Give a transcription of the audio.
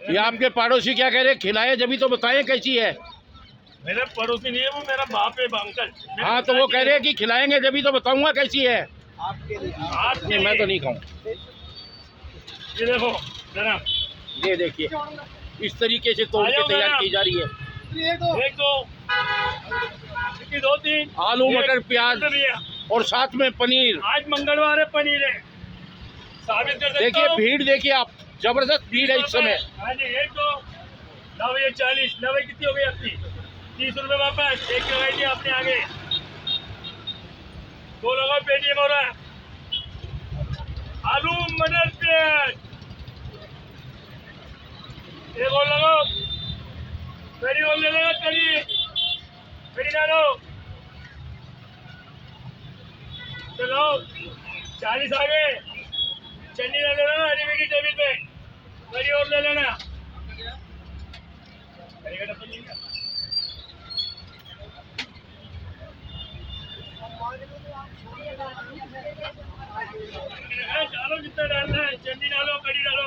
ये आपके पड़ोसी क्या कह रहे हैं, खिलाए जब तो बताएं कैसी है। मेरा पड़ोसी नहीं है, वो मेरा बाप है, अंकल। हाँ तो वो कह रहे हैं कि खिलाएंगे जब तो बताऊंगा कैसी है। आपके नहीं मैं तो नहीं खाऊं। ये देखो जरा, ये देखिए इस तरीके से तोड़ के तैयार की जा रही है। एक दो दो तीन आलू मटर प्याज और साथ में पनीर। आज मंगलवार है, पनीर है, साबित कर सकता देखिए हूं। भीड़ देखिए आप, जबरदस्त भीड़ है इस समय। हाँ जी, एक दो नवे 40 नवे कितनी हो गई आपकी? 30 रुपए वापस, एक लगाई थी आपने आगे, दो लगाओ पेटीएम हो रहा है। आलू मटर प्याज एक और लगाओ, कड़ी और ले लेना, कड़ी डालो, चलो 40 आगे, चटनी ले लेना हरी मिर्ची टेबल पे, कड़ी और ले लेना। कड़ी का डब्बा नहीं है? डालो जितना डालना है, चटनी डालो, कड़ी डालो।